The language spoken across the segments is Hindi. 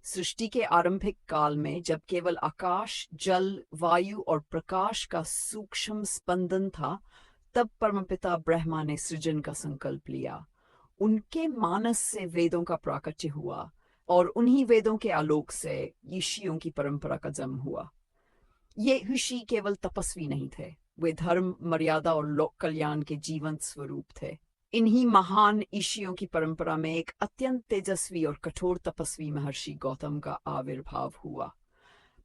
सृष्टि के आरंभिक काल में जब केवल आकाश, जल, वायु और प्रकाश का सूक्ष्म स्पंदन था, तब परमपिता ब्रह्मा ने सृजन का संकल्प लिया। उनके मानस से वेदों का प्राकट्य हुआ और उन्हीं वेदों के आलोक से ऋषियों की परंपरा का जन्म हुआ। ये ऋषि केवल तपस्वी नहीं थे, वे धर्म, मर्यादा और लोक कल्याण के जीवंत स्वरूप थे। इन्हीं महान ऋषियों की परंपरा में एक अत्यंत तेजस्वी और कठोर तपस्वी महर्षि गौतम का आविर्भाव हुआ।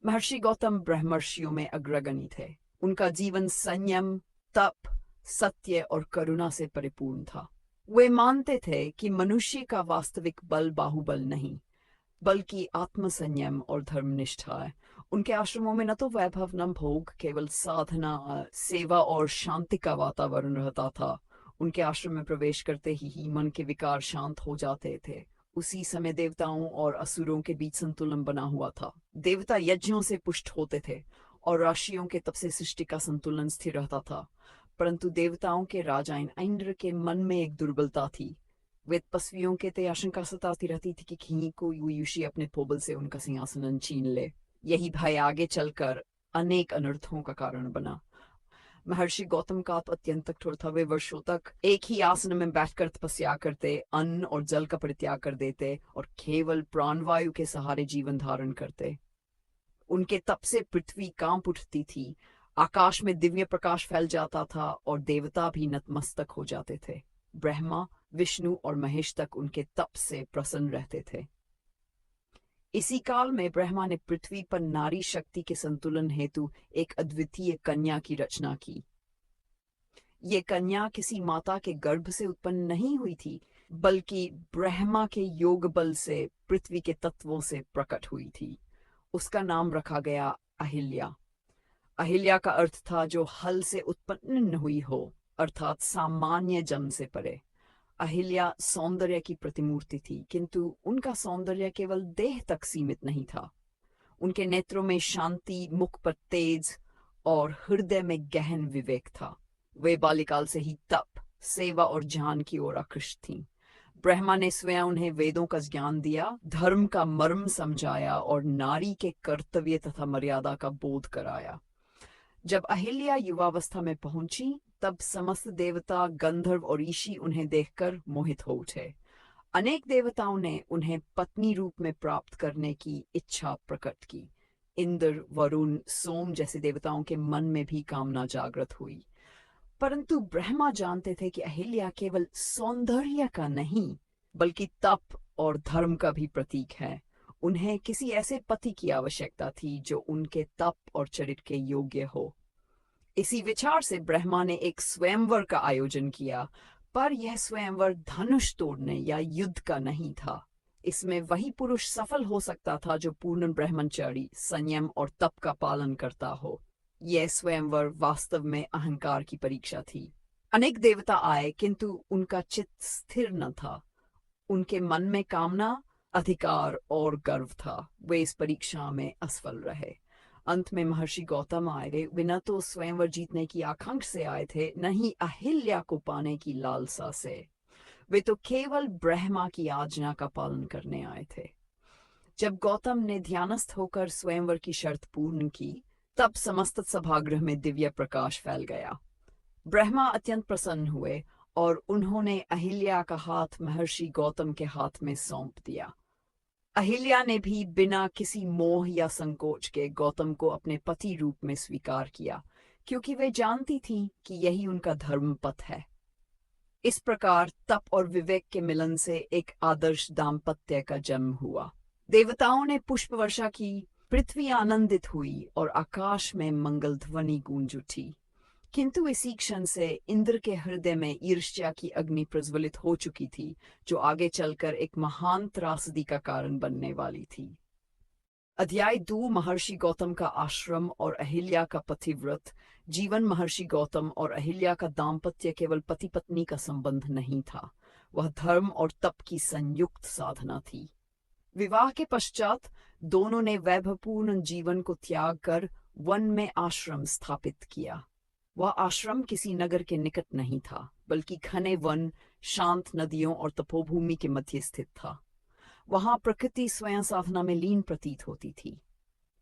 महर्षि गौतम ब्रह्मर्षियों में अग्रगणी थे। उनका जीवन संयम, तप, सत्य और करुणा से परिपूर्ण था। वे मानते थे कि मनुष्य का वास्तविक बल बाहुबल नहीं, बल्कि आत्मसंयम और धर्मनिष्ठा है। उनके आश्रमों में न तो वैभव न भोग, केवल साधना, सेवा और शांति का वातावरण रहता था। उनके आश्रम में प्रवेश करते ही मन के विकार शांत हो जाते थे। उसी समय देवताओं और असुरों के बीच संतुलन बना हुआ था। देवता यज्ञों से पुष्ट होते थे और राशियों के तप से सृष्टि का संतुलन स्थिर रहता था। परंतु देवताओं के राजा इंद्र के मन में एक दुर्बलता थी। वे तपस्वियों के ते आशंका सताती रहती थी कि कहीं कोई ऋषि अपने पोबल से उनका सिंहासन छीन ले। यही भय आगे चलकर अनेक अनर्थों का कारण बना। महर्षि गौतम का तो अत्यंत कठोर था। वे वर्षों तक एक ही आसन में बैठकर तपस्या करते, अन्न और जल का परित्याग कर देते और केवल प्राणवायु के सहारे जीवन धारण करते। उनके तप से पृथ्वी कांप उठती थी, आकाश में दिव्य प्रकाश फैल जाता था और देवता भी नतमस्तक हो जाते थे। ब्रह्मा, विष्णु और महेश तक उनके तप से प्रसन्न रहते थे। इसी काल में ब्रह्मा ने पृथ्वी पर नारी शक्ति के संतुलन हेतु एक अद्वितीय कन्या की रचना की। ये कन्या किसी माता के गर्भ से उत्पन्न नहीं हुई थी, बल्कि ब्रह्मा के योग बल से पृथ्वी के तत्वों से प्रकट हुई थी। उसका नाम रखा गया अहिल्या। अहिल्या का अर्थ था जो हल से उत्पन्न न हुई हो, अर्थात सामान्य जन्म से परे। अहिल्या सौंदर्य की प्रतिमूर्ति थी, किंतु उनका सौंदर्य केवल देह तक सीमित नहीं था। उनके नेत्रों में शांति, मुख पर तेज और हृदय में गहन विवेक था। वे बाल्यकाल से ही तप, सेवा और ज्ञान की ओर आकृष्ट थीं। ब्रह्मा ने स्वयं उन्हें वेदों का ज्ञान दिया, धर्म का मर्म समझाया और नारी के कर्तव्य तथा मर्यादा का बोध कराया। जब अहिल्या युवावस्था में पहुंची, तब समस्त देवता, गंधर्व और ऋषि उन्हें देखकर मोहित हो उठे। अनेक देवताओं ने उन्हें पत्नी रूप में प्राप्त करने की इच्छा प्रकट की। इंद्र, वरुण, सोम जैसे देवताओं के मन में भी कामना जागृत हुई। परंतु ब्रह्मा जानते थे कि अहिल्या केवल सौंदर्य का नहीं, बल्कि तप और धर्म का भी प्रतीक है। उन्हें किसी ऐसे पति की आवश्यकता थी जो उनके तप और चरित्र के योग्य हो। इसी विचार से ब्रह्मा ने एक स्वयंवर का आयोजन किया, पर यह स्वयंवर धनुष तोड़ने या युद्ध का नहीं था। इसमें वही पुरुष सफल हो सकता था जो पूर्ण ब्रह्मचारी, संयम और तप का पालन करता हो। यह स्वयंवर वास्तव में अहंकार की परीक्षा थी। अनेक देवता आए, किंतु उनका चित्त स्थिर न था। उनके मन में कामना, अधिकार और गर्व था। वे इस परीक्षा में असफल रहे। अंत में महर्षि गौतम आए। वे न तो स्वयंवर जीतने की आकांक्षा से आए थे, न ही अहिल्या को पाने की लालसा से। वे तो केवल ब्रह्मा की आज्ञा का पालन करने आए थे। जब गौतम ने ध्यानस्थ होकर स्वयंवर की शर्त पूर्ण की, तब समस्त सभागृह में दिव्य प्रकाश फैल गया। ब्रह्मा अत्यंत प्रसन्न हुए और उन्होंने अहिल्या का हाथ महर्षि गौतम के हाथ में सौंप दिया। अहिल्या ने भी बिना किसी मोह या संकोच के गौतम को अपने पति रूप में स्वीकार किया, क्योंकि वे जानती थीं कि यही उनका धर्म पथ है। इस प्रकार तप और विवेक के मिलन से एक आदर्श दाम्पत्य का जन्म हुआ। देवताओं ने पुष्प वर्षा की, पृथ्वी आनंदित हुई और आकाश में मंगल ध्वनि गूंज उठी। किंतु इसी क्षण से इंद्र के हृदय में ईर्ष्या की अग्नि प्रज्वलित हो चुकी थी, जो आगे चलकर एक महान त्रासदी का कारण बनने वाली थी। अध्याय 2, महर्षि गौतम का आश्रम और अहिल्या का पतिव्रत जीवन। महर्षि गौतम और अहिल्या का दाम्पत्य केवल पति पत्नी का संबंध नहीं था, वह धर्म और तप की संयुक्त साधना थी। विवाह के पश्चात दोनों ने वैभवपूर्ण जीवन को त्याग कर वन में आश्रम स्थापित किया। वह आश्रम किसी नगर के निकट नहीं था, बल्कि घने वन, शांत नदियों और तपोभूमि के मध्य स्थित था। वहां प्रकृति स्वयं साधना में लीन प्रतीत होती थी।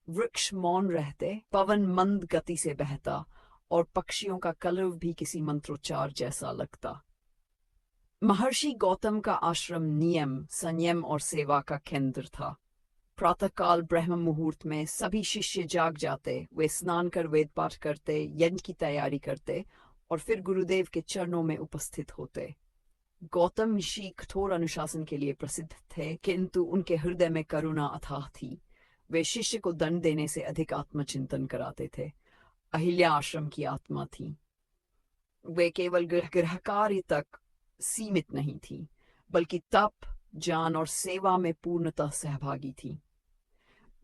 वृक्ष मौन रहते, पवन मंद गति से बहता और पक्षियों का कलरव भी किसी मंत्रोच्चार जैसा लगता। महर्षि गौतम का आश्रम नियम, संयम और सेवा का केंद्र था। प्रातःकाल ब्रह्म मुहूर्त में सभी शिष्य जाग जाते, वे स्नान कर वेद पाठ करते, यज्ञ की तैयारी करते और फिर गुरुदेव के चरणों में उपस्थित होते। गौतम ऋषि कठोर अनुशासन के लिए प्रसिद्ध थे, किंतु उनके हृदय में करुणा अथाह थी। वे शिष्य को दंड देने से अधिक आत्मचिंतन कराते थे। अहिल्या आश्रम की आत्मा थी। वे केवल गृहकार्य तक सीमित नहीं थी, बल्कि तप, ज्ञान और सेवा में पूर्णतः सहभागी थी।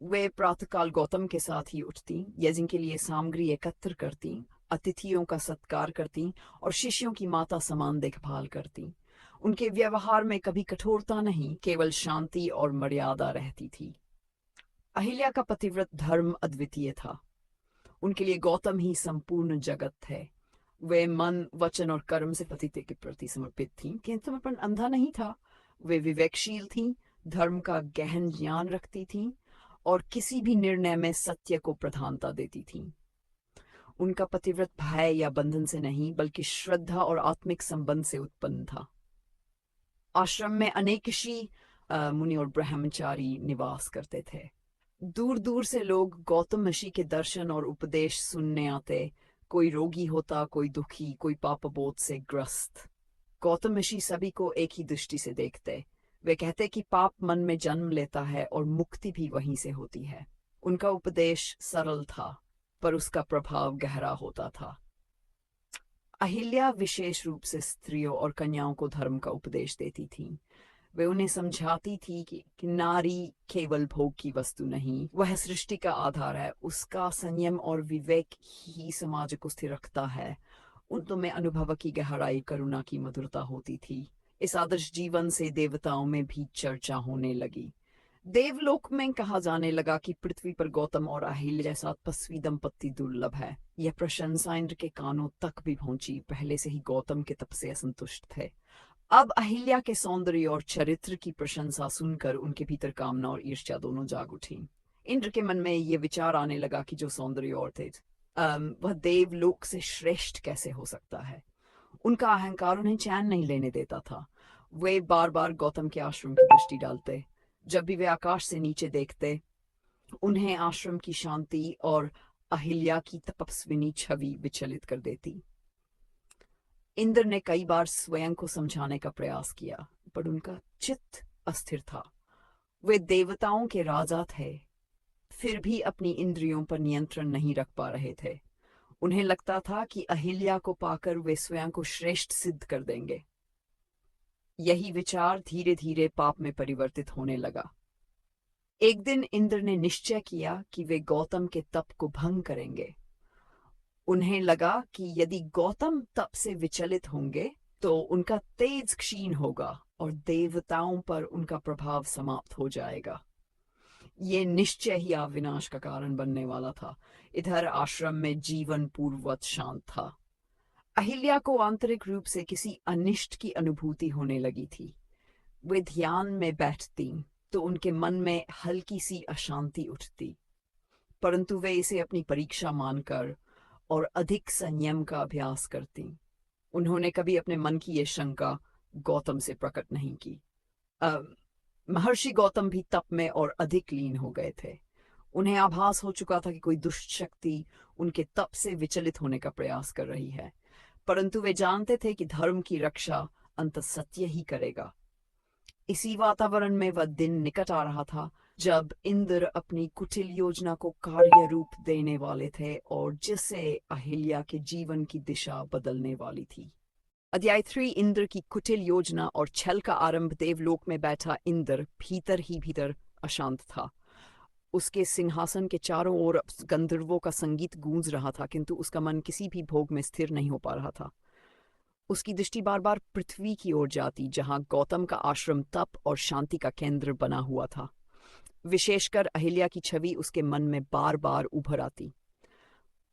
वे प्रातःकाल गौतम के साथ ही उठती, यज्ञ के लिए सामग्री एकत्र करती, अतिथियों का सत्कार करती और शिष्यों की माता समान देखभाल करती। उनके व्यवहार में कभी कठोरता नहीं, केवल शांति और मर्यादा रहती थी। अहिल्या का पतिव्रत धर्म अद्वितीय था। उनके लिए गौतम ही संपूर्ण जगत थे। वे मन, वचन और कर्म से पति के प्रति समर्पित थीं, किंतु समर्पण अंधा नहीं था। वे विवेकशील थीं, धर्म का गहन ज्ञान रखती थीं और किसी भी निर्णय में सत्य को प्रधानता देती थीं। उनका पतिव्रत भय या बंधन से नहीं, बल्कि श्रद्धा और आत्मिक संबंध से उत्पन्न था। आश्रम में अनेक ऋषि, मुनि और ब्रह्मचारी निवास करते थे। दूर दूर से लोग गौतम ऋषि के दर्शन और उपदेश सुनने आते। कोई रोगी होता, कोई दुखी, कोई पापबोध से ग्रस्त। गौतम ऋषि सभी को एक ही दृष्टि से देखते। वे कहते कि पाप मन में जन्म लेता है और मुक्ति भी वहीं से होती है। उनका उपदेश सरल था, पर उसका प्रभाव गहरा होता था। अहिल्या विशेष रूप से स्त्रियों और कन्याओं को धर्म का उपदेश देती थीं। वे उन्हें समझाती थी कि नारी केवल भोग की वस्तु नहीं, वह सृष्टि का आधार है। उसका संयम और विवेक ही समाज को स्थिर रखता है। उन में अनुभव की गहराई, करुणा की मधुरता होती थी। इस आदर्श जीवन से देवताओं में भी चर्चा होने लगी। देवलोक में कहा जाने लगा कि पृथ्वी पर गौतम और अहिल्या जैसा तपस्वी दंपति दुर्लभ है। यह प्रशंसा इंद्र के कानों तक भी पहुंची। पहले से ही गौतम के तप से असंतुष्ट थे। अब अहिल्या के सौंदर्य और चरित्र की प्रशंसा सुनकर उनके भीतर कामना और ईर्ष्या दोनों जाग उठी। इंद्र के मन में यह विचार आने लगा कि जो सौंदर्य और थे वह देवलोक से श्रेष्ठ कैसे हो सकता है। उनका अहंकार उन्हें चैन नहीं लेने देता था। वे बार बार गौतम के आश्रम की दृष्टि डालते। जब भी वे आकाश से नीचे देखते, उन्हें आश्रम की शांति और अहिल्या की तपस्विनी छवि विचलित कर देती। इंद्र ने कई बार स्वयं को समझाने का प्रयास किया, पर उनका चित्त अस्थिर था। वे देवताओं के राजा थे, फिर भी अपनी इंद्रियों पर नियंत्रण नहीं रख पा रहे थे। उन्हें लगता था कि अहिल्या को पाकर वे स्वयं को श्रेष्ठ सिद्ध कर देंगे। यही विचार धीरे धीरे पाप में परिवर्तित होने लगा। एक दिन इंद्र ने निश्चय किया कि वे गौतम के तप को भंग करेंगे। उन्हें लगा कि यदि गौतम तप से विचलित होंगे तो उनका तेज क्षीण होगा और देवताओं पर उनका प्रभाव समाप्त हो जाएगा। ये निश्चय ही विनाश का कारण बनने वाला था। इधर आश्रम में जीवन पूर्ववत शांत था। अहिल्या को आंतरिक रूप से किसी अनिष्ट की अनुभूति होने लगी थी। वे ध्यान में बैठती तो उनके मन में हल्की सी अशांति उठती, परंतु वे इसे अपनी परीक्षा मानकर और अधिक संयम का अभ्यास करती। उन्होंने कभी अपने मन की ये शंका गौतम से प्रकट नहीं की। महर्षि गौतम भी तप में और अधिक लीन हो गए थे। उन्हें आभास हो चुका था कि कोई दुष्ट शक्ति उनके तप से विचलित होने का प्रयास कर रही है, परंतु वे जानते थे कि धर्म की रक्षा अंततः सत्य ही करेगा। इसी वातावरण में वह दिन निकट आ रहा था जब इंद्र अपनी कुटिल योजना को कार्य रूप देने वाले थे और जिससे अहिल्या के जीवन की दिशा बदलने वाली थी। अध्याय 3 इंद्र की कुटिल योजना और छल का आरंभ। देवलोक में बैठा इंद्र भीतर ही भीतर अशांत था। उसके सिंहासन के चारों ओर गंधर्वों का संगीत गूंज रहा था, किंतु उसका मन किसी भी भोग में स्थिर नहीं हो पा रहा था। उसकी दृष्टि बार बार पृथ्वी की ओर जाती, जहां गौतम का आश्रम तप और शांति का केंद्र बना हुआ था। विशेषकर अहिल्या की छवि उसके मन में बार बार उभर आती।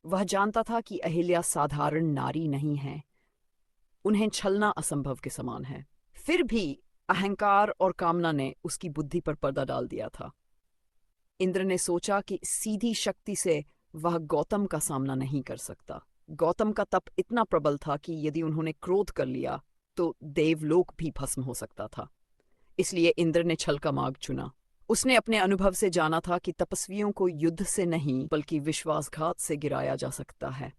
वह जानता था कि अहिल्या साधारण नारी नहीं है, उन्हें छलना असंभव के समान है। फिर भी अहंकार और कामना ने उसकी बुद्धि पर पर्दा डाल दिया था। इंद्र ने सोचा कि सीधी शक्ति से वह गौतम का सामना नहीं कर सकता। गौतम का तप इतना प्रबल था कि यदि उन्होंने क्रोध कर लिया तो देवलोक भी भस्म हो सकता था। इसलिए इंद्र ने छल का मार्ग चुना। उसने अपने अनुभव से जाना था कि तपस्वियों को युद्ध से नहीं बल्कि विश्वासघात से गिराया जा सकता है।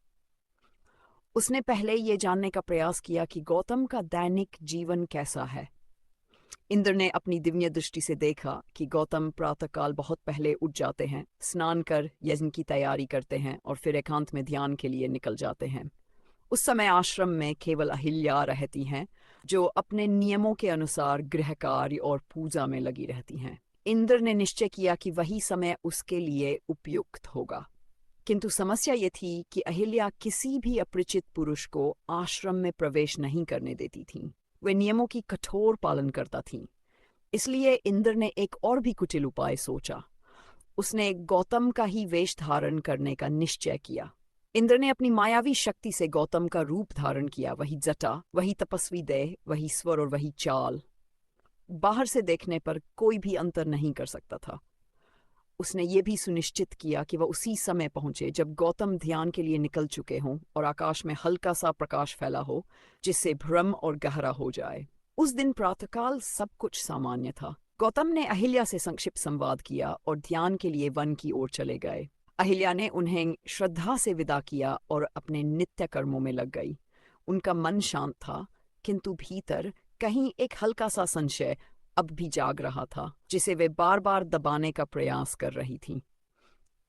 उसने पहले ये जानने का प्रयास किया कि गौतम का दैनिक जीवन कैसा है। इंद्र ने अपनी दिव्य दृष्टि से देखा कि गौतम प्रातःकाल बहुत पहले उठ जाते हैं, स्नान कर यज्ञ की तैयारी करते हैं और फिर एकांत में ध्यान के लिए निकल जाते हैं। उस समय आश्रम में केवल अहिल्या रहती हैं, जो अपने नियमों के अनुसार गृह कार्य और पूजा में लगी रहती हैं। इंद्र ने निश्चय किया कि वही समय उसके लिए उपयुक्त होगा। किंतु समस्या ये थी कि अहिल्या किसी भी अपरिचित पुरुष को आश्रम में प्रवेश नहीं करने देती थीं। वे नियमों की कठोर पालन करता थीं। इसलिए इंद्र ने एक और भी कुटिल उपाय सोचा। उसने गौतम का ही वेश धारण करने का निश्चय किया। इंद्र ने अपनी मायावी शक्ति से गौतम का रूप धारण किया, वही जटा, वही तपस्वी देह, वही स्वर और वही चाल। बाहर से देखने पर कोई भी अंतर नहीं कर सकता था। उसने ये भी सुनिश्चित किया कि वह उसी समय पहुंचे जब गौतम ध्यान के लिए निकल चुके हों और आकाश में हल्का सा प्रकाश फैला हो, जिससे भ्रम और गहरा हो जाए। उस दिन प्रातःकाल सब कुछ सामान्य था। गौतम ने अहिल्या से संक्षिप्त संवाद किया और ध्यान के लिए वन की ओर चले गए। अहिल्या ने उन्हें श्रद्धा से विदा किया और अपने नित्य कर्मों में लग गई। उनका मन शांत था, किंतु भीतर कहीं एक हल्का सा संशय अब भी जाग रहा था, जिसे वे बार बार दबाने का प्रयास कर रही थीं।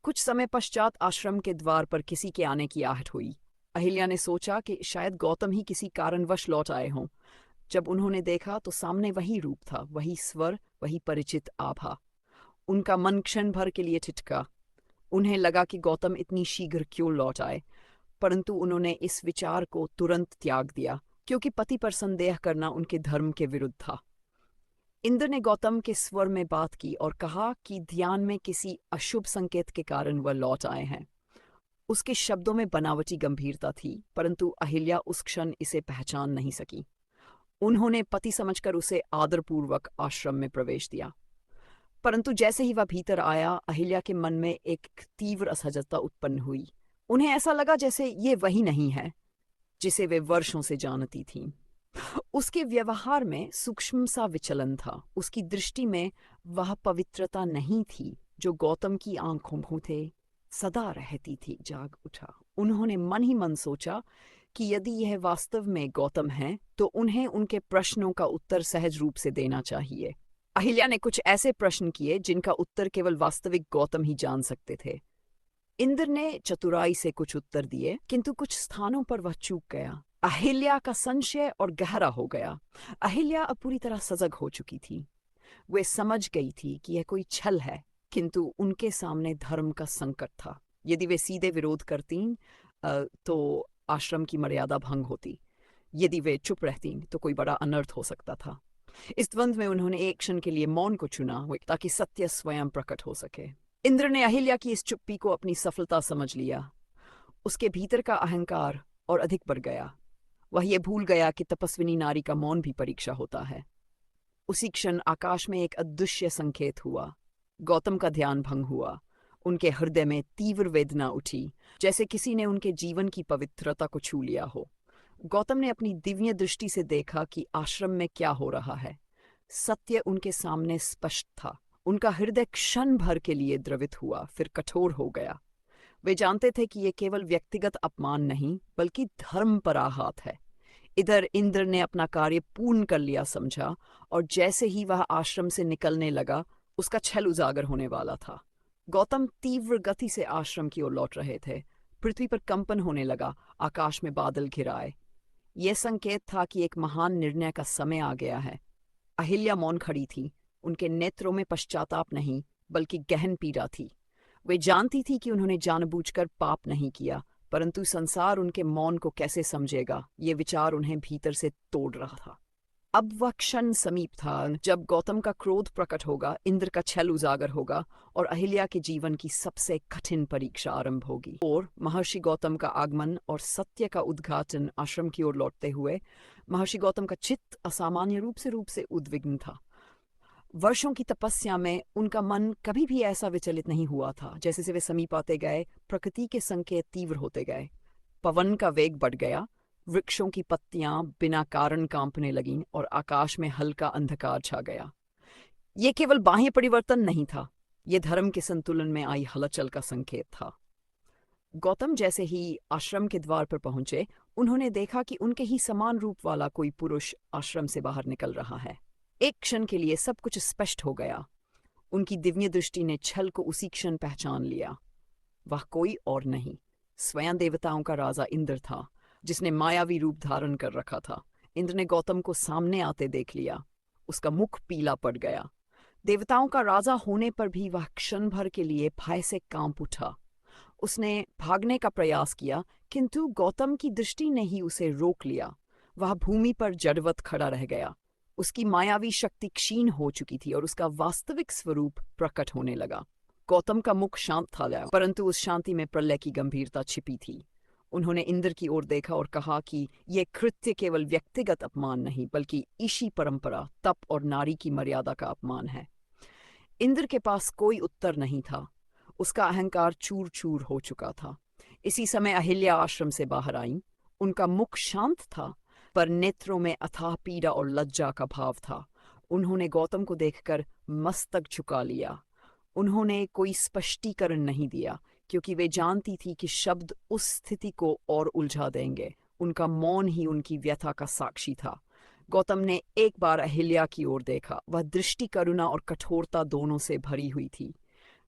कुछ समय पश्चात आश्रम के द्वार पर किसी के आने की आहट हुई। अहिल्या ने सोचा कि शायद गौतम ही किसी कारणवश लौट आए हों। जब उन्होंने देखा तो सामने वही रूप था, वही स्वर, वही परिचित आभा। उनका मन क्षण भर के लिए ठिठका। उन्हें लगा कि गौतम इतनी शीघ्र क्यों लौट आए, परंतु उन्होंने इस विचार को तुरंत त्याग दिया, क्योंकि पति पर संदेह करना उनके धर्म के विरुद्ध था। इंद्र ने गौतम के स्वर में बात की और कहा कि ध्यान में किसी अशुभ संकेत के कारण वह लौट आए हैं। उसके शब्दों में बनावटी गंभीरता थी, परंतु अहिल्या उस क्षण इसे पहचान नहीं सकी। उन्होंने पति समझकर उसे आदरपूर्वक आश्रम में प्रवेश दिया। परंतु जैसे ही वह भीतर आया, अहिल्या के मन में एक तीव्र असहजता उत्पन्न हुई। उन्हें ऐसा लगा जैसे ये वही नहीं है जिसे वे वर्षों से जानती थीं। उसके व्यवहार में सूक्ष्म सा विचलन था। उसकी दृष्टि में वह पवित्रता नहीं थी जो गौतम की आंखों भूते सदा रहती थी। जाग उठा। उन्होंने मन ही मन सोचा कि यदि यह वास्तव में गौतम है तो उन्हें उनके प्रश्नों का उत्तर सहज रूप से देना चाहिए। अहिल्या ने कुछ ऐसे प्रश्न किए जिनका उत्तर केवल वास्तविक गौतम ही जान सकते थे। इंद्र ने चतुराई से कुछ उत्तर दिए, किंतु कुछ स्थानों पर वह चूक गया। अहिल्या का संशय और गहरा हो गया। अहिल्या अब पूरी तरह सजग हो चुकी थी। वे समझ गई थी कि यह कोई छल है, किंतु उनके सामने धर्म का संकट था। यदि वे सीधे विरोध करती तो आश्रम की मर्यादा भंग होती। यदि वे चुप रहती तो कोई बड़ा अनर्थ हो सकता था। इस द्वंद्व में उन्होंने एक क्षण के लिए मौन को चुना, ताकि सत्य स्वयं प्रकट हो सके। इंद्र ने अहिल्या की इस चुप्पी को अपनी सफलता समझ लिया। उसके भीतर का अहंकार और अधिक बढ़ गया। वह ये भूल गया कि तपस्विनी नारी का मौन भी परीक्षा होता है। उसी क्षण आकाश में एक अदृश्य संकेत हुआ। गौतम का ध्यान भंग हुआ। उनके हृदय में तीव्र वेदना उठी, जैसे किसी ने उनके जीवन की पवित्रता को छू लिया हो। गौतम ने अपनी दिव्य दृष्टि से देखा कि आश्रम में क्या हो रहा है। सत्य उनके सामने स्पष्ट था। उनका हृदय क्षण भर के लिए द्रवित हुआ, फिर कठोर हो गया। वे जानते थे कि ये केवल व्यक्तिगत अपमान नहीं, बल्कि धर्म पर आघात है। इधर इंद्र ने अपना कार्य पूर्ण कर लिया समझा, और जैसे ही वह आश्रम से निकलने लगा, उसका छल उजागर होने वाला था। गौतम तीव्र गति से आश्रम की ओर लौट रहे थे। पृथ्वी पर कंपन होने लगा, आकाश में बादल घिर आए। यह संकेत था कि एक महान निर्णय का समय आ गया है। अहिल्या मौन खड़ी थी। उनके नेत्रों में पश्चाताप नहीं, बल्कि गहन पीड़ा थी। वे जानती थी कि उन्होंने जानबूझकर पाप नहीं किया, परंतु संसार उनके मौन को कैसे समझेगा, ये विचार उन्हें भीतर से तोड़ रहा था। अब वह क्षण समीप था जब गौतम का क्रोध प्रकट होगा, इंद्र का छल उजागर होगा और अहिल्या के जीवन की सबसे कठिन परीक्षा आरंभ होगी। और महर्षि गौतम का आगमन और सत्य का उद्घाटन। आश्रम की ओर लौटते हुए महर्षि गौतम का चित्त असामान्य रूप से उद्विग्न था। वर्षों की तपस्या में उनका मन कभी भी ऐसा विचलित नहीं हुआ था। जैसे से वे समीप आते गए, प्रकृति के संकेत तीव्र होते गए। पवन का वेग बढ़ गया, वृक्षों की पत्तियां बिना कारण कांपने लगीं और आकाश में हल्का अंधकार छा गया। ये केवल बाह्य परिवर्तन नहीं था, ये धर्म के संतुलन में आई हलचल का संकेत था। गौतम जैसे ही आश्रम के द्वार पर पहुंचे, उन्होंने देखा कि उनके ही समान रूप वाला कोई पुरुष आश्रम से बाहर निकल रहा है। एक क्षण के लिए सब कुछ स्पष्ट हो गया। उनकी दिव्य दृष्टि ने छल को उसी क्षण पहचान लिया। वह कोई और नहीं, स्वयं देवताओं का राजा इंद्र था, जिसने मायावी रूप धारण कर रखा था। इंद्र ने गौतम को सामने आते देख लिया। उसका मुख पीला पड़ गया। देवताओं का राजा होने पर भी वह क्षण भर के लिए भय से कांप उठा। उसने भागने का प्रयास किया, किंतु गौतम की दृष्टि ने ही उसे रोक लिया। वह भूमि पर जड़वत खड़ा रह गया। उसकी मायावी शक्ति क्षीण हो चुकी थी और उसका वास्तविक स्वरूप प्रकट होने लगा। गौतम का मुख शांत था, परंतु उस शांति में प्रलय की गंभीरता छिपी थी। उन्होंने इंद्र की ओर देखा और कहा कि यह कृत्य केवल व्यक्तिगत अपमान नहीं, बल्कि ईशी परंपरा, तप और नारी की मर्यादा का अपमान है। इंद्र के पास कोई उत्तर नहीं था। उसका अहंकार चूर चूर हो चुका था। इसी समय अहिल्या आश्रम से बाहर आईं। उनका मुख शांत था, पर नेत्रों में अथाह पीड़ा और लज्जा का भाव था। उन्होंने गौतम को देखकर मस्तक झुका लिया। उन्होंने कोई स्पष्टीकरण नहीं दिया, क्योंकि वे जानती थी कि शब्द उस स्थिति को और उलझा देंगे। उनका मौन ही उनकी व्यथा का साक्षी था। गौतम ने एक बार अहिल्या की ओर देखा। वह दृष्टि करुणा और कठोरता दोनों से भरी हुई थी।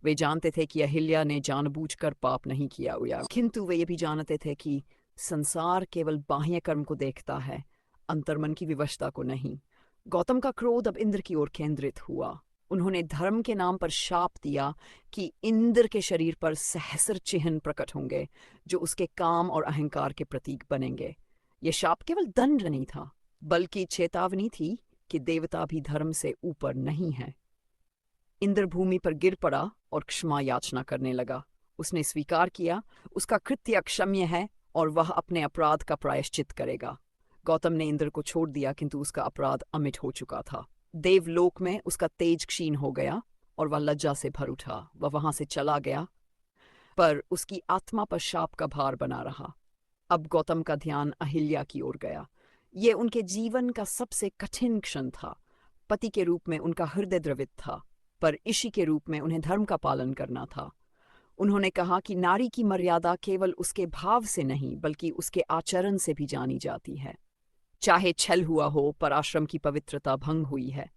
वे जानते थे कि अहिल्या ने जानबूझकर पाप नहीं किया हुआ, किंतु वे ये भी जानते थे कि संसार केवल बाह्य कर्म को देखता है, अंतर्मन की विवशता को नहीं। गौतम का क्रोध अब इंद्र की ओर केंद्रित हुआ। उन्होंने धर्म के नाम पर शाप दिया कि इंद्र के शरीर पर सहस्र चिन्ह प्रकट होंगे, जो उसके काम और अहंकार के प्रतीक बनेंगे। यह शाप केवल दंड नहीं था, बल्कि चेतावनी थी कि देवता भी धर्म से ऊपर नहीं है। इंद्र भूमि पर गिर पड़ा और क्षमा याचना करने लगा। उसने स्वीकार किया उसका कृत्य अक्षम्य है और वह अपने अपराध का प्रायश्चित करेगा। गौतम ने इंद्र को छोड़ दिया, किंतु उसका अपराध अमिट हो चुका था। देवलोक में उसका तेज क्षीण हो गया और वह लज्जा से भर उठा। वह वहां से चला गया, पर उसकी आत्मा पर शाप का भार बना रहा। अब गौतम का ध्यान अहिल्या की ओर गया। ये उनके जीवन का सबसे कठिन क्षण था। पति के रूप में उनका हृदय द्रवित था, पर ईशी के रूप में उन्हें धर्म का पालन करना था। उन्होंने कहा कि नारी की मर्यादा केवल उसके भाव से नहीं, बल्कि उसके आचरण से भी जानी जाती है। चाहे छल हुआ हो, पर आश्रम की पवित्रता भंग हुई है।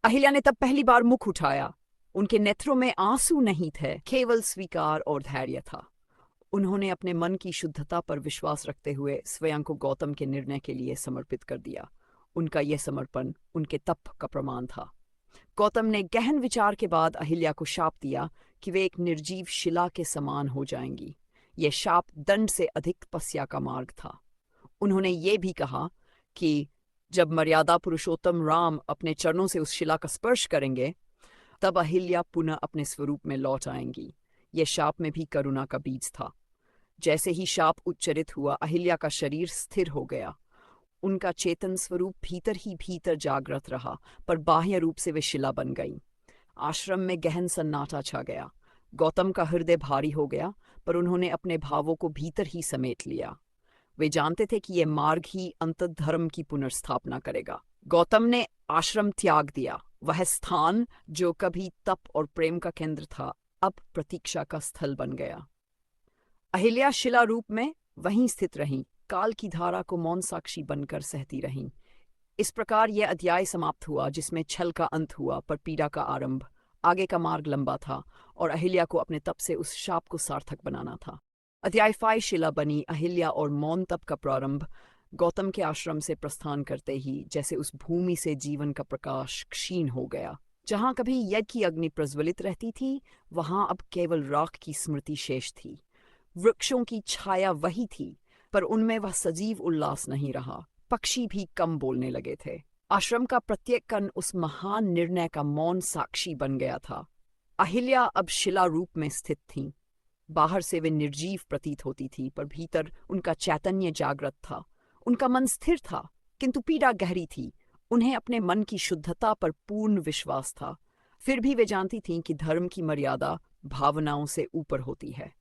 अहिल्या ने तब पहली बार मुख उठाया। उनके नेत्रों में आंसू नहीं थे, केवल स्वीकार और धैर्य था। उन्होंने अपने मन की शुद्धता पर विश्वास रखते हुए स्वयं को गौतम के निर्णय के लिए समर्पित कर दिया। उनका यह समर्पण उनके तप का प्रमाण था। गौतम ने गहन विचार के बाद अहिल्या को शाप दिया कि वे एक निर्जीव शिला के समान हो जाएंगी। यह शाप दंड से अधिक तपस्या का मार्ग था। उन्होंने ये भी कहा कि जब मर्यादा पुरुषोत्तम राम अपने चरणों से उस शिला का स्पर्श करेंगे, तब अहिल्या पुनः अपने स्वरूप में लौट आएंगी। यह शाप में भी करुणा का बीज था। जैसे ही शाप उच्चारित हुआ, अहिल्या का शरीर स्थिर हो गया। उनका चेतन स्वरूप भीतर ही भीतर जागृत रहा, पर बाह्य रूप से वे शिला बन गईं। आश्रम में गहन सन्नाटा छा गया। गौतम का हृदय भारी हो गया, पर उन्होंने अपने भावों को भीतर ही समेट लिया। वे जानते थे कि यह मार्ग ही अंतत धर्म की पुनर्स्थापना करेगा। गौतम ने आश्रम त्याग दिया। वह स्थान जो कभी तप और प्रेम का केंद्र था, अब प्रतीक्षा का स्थल बन गया। अहिल्या शिला रूप में वहीं स्थित रहीं, काल की धारा को मौन साक्षी बनकर सहती रहीं। इस प्रकार यह अध्याय समाप्त हुआ, जिसमें छल का अंत हुआ, पर पीड़ा का आरंभ। आगे का मार्ग लंबा था और अहिल्या को अपने तप से उस शाप को सार्थक बनाना था। अध्याय 5 शिला बनी अहिल्या और मौन तप का प्रारंभ। गौतम के आश्रम से प्रस्थान करते ही जैसे उस भूमि से जीवन का प्रकाश क्षीण हो गया। जहां कभी यज्ञ की अग्नि प्रज्वलित रहती थी, वहां अब केवल राख की स्मृति शेष थी। वृक्षों की छाया वही थी, पर उनमें वह सजीव उल्लास नहीं रहा। पक्षी भी कम बोलने लगे थे। आश्रम का प्रत्येक कण उस महान निर्णय का मौन साक्षी बन गया था। अहिल्या अब शिला रूप में स्थित थीं। बाहर से वे निर्जीव प्रतीत होती थी, पर भीतर उनका चैतन्य जागृत था। उनका मन स्थिर था, किंतु पीड़ा गहरी थी। उन्हें अपने मन की शुद्धता पर पूर्ण विश्वास था। फिर भी वे जानती थीं कि धर्म की मर्यादा भावनाओं से ऊपर होती है।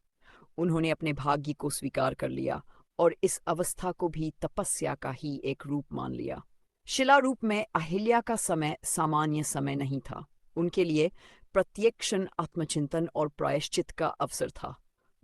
उन्होंने अपने भाग्य को स्वीकार कर लिया और इस अवस्था को भी तपस्या का ही एक रूप मान लिया। शिला रूप में अहिल्या का समय सामान्य समय नहीं था। उनके लिए प्रत्येक क्षण आत्मचिंतन और प्रायश्चित का अवसर था।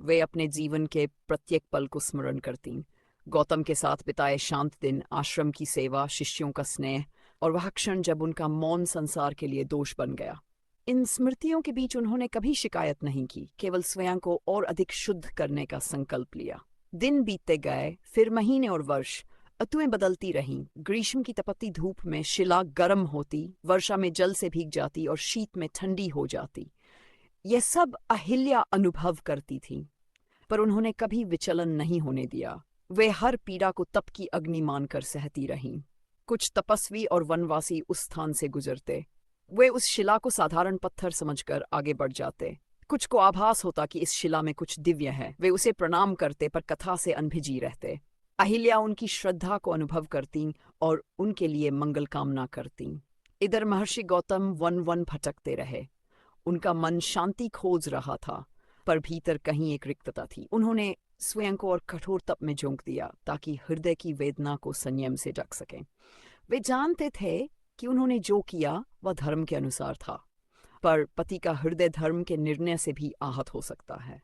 वे अपने जीवन के प्रत्येक पल को स्मरण करतीं। गौतम के साथ बिताए शांत दिन, आश्रम की सेवा, शिष्यों का स्नेह और वह क्षण जब उनका मौन संसार के लिए दोष बन गया। इन स्मृतियों के बीच उन्होंने कभी शिकायत नहीं की, केवल स्वयं को और अधिक शुद्ध करने का संकल्प लिया। दिन बीतते गए, फिर महीने और वर्ष। ऋतुएं बदलती रहीं। ग्रीष्म की तपती धूप में शिला गर्म होती, वर्षा में जल से भीग जाती और शीत में ठंडी हो जाती। यह सब अहिल्या अनुभव करती थी, पर उन्होंने कभी विचलन नहीं होने दिया। वे हर पीड़ा को तप की अग्नि मानकर सहती रहीं। कुछ तपस्वी और वनवासी उस स्थान से गुजरते। वे उस शिला को साधारण पत्थर समझकर आगे बढ़ जाते। कुछ को आभास होता कि इस शिला में कुछ दिव्य है। वे उसे प्रणाम करते, पर कथा से अनभिजी रहते। अहिल्या उनकी श्रद्धा को अनुभव करतीं और उनके लिए मंगल कामना करतीं। इधर महर्षि गौतम वन वन भटकते रहे। उनका मन शांति खोज रहा था, पर भीतर कहीं एक रिक्तता थी। उन्होंने स्वयं को और कठोर तप में झोंक दिया ताकि हृदय की वेदना को संयम से ढक सकें। वे जानते थे कि उन्होंने जो किया वह धर्म के अनुसार था, पर पति का हृदय धर्म के निर्णय से भी आहत हो सकता है।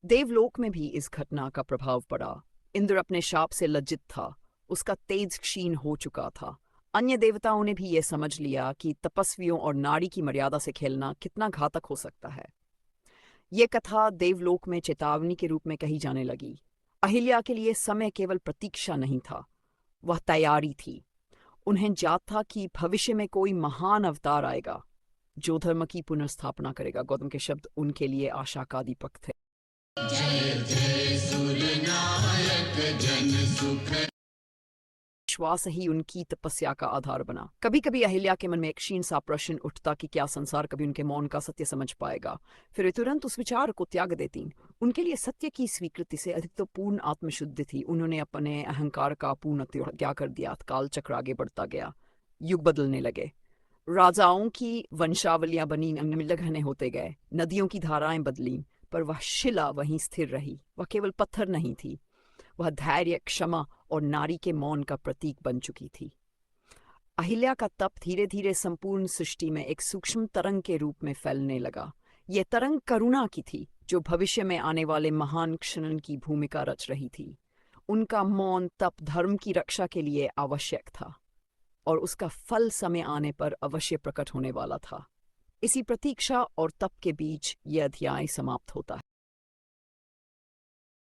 देवलोक में भी इस घटना का प्रभाव पड़ा। इंद्र अपने शाप से लज्जित था। उसका तेज क्षीण हो चुका था। अन्य देवताओं ने भी यह समझ लिया कि तपस्वियों और नारी की मर्यादा से खेलना कितना घातक हो सकता है। ये कथा देवलोक में चेतावनी के रूप में कही जाने लगी। अहिल्या के लिए समय केवल प्रतीक्षा नहीं था, वह तैयारी थी। उन्हें ज्ञात था कि भविष्य में कोई महान अवतार आएगा जो धर्म की पुनर्स्थापना करेगा। गौतम के शब्द उनके लिए आशा का दीपक थे। जय जय सूर्यनायक जन सुख। विश्वास ही उनकी तपस्या का आधार बना। कभी कभी अहिल्या के मन में एक क्षीण सा प्रश्न उठता कि क्या संसार कभी उनके मौन का सत्य समझ पाएगा। फिर वे तुरंत उस विचार को त्याग देती। उनके लिए सत्य की स्वीकृति से अधिक तो पूर्ण आत्मशुद्धि थी। उन्होंने अपने अहंकार का पूर्ण त्याग कर दिया। काल चक्र आगे बढ़ता गया, युग बदलने लगे। राजाओं की वंशावलियां बनी, घने होते गए। नदियों की धाराएं बदली, पर वह शिला वहीं स्थिर रही। वह केवल पत्थर नहीं थी, वह धैर्य, क्षमा और नारी के मौन का प्रतीक बन चुकी थी। अहिल्या का तप धीरे धीरे संपूर्ण सृष्टि में एक सूक्ष्म तरंग के रूप में फैलने लगा। यह तरंग करुणा की थी, जो भविष्य में आने वाले महान क्षण की भूमिका रच रही थी। उनका मौन तप धर्म की रक्षा के लिए आवश्यक था, और उसका फल समय आने पर अवश्य प्रकट होने वाला था। इसी प्रतीक्षा और तप के बीच यह अध्याय समाप्त होता है।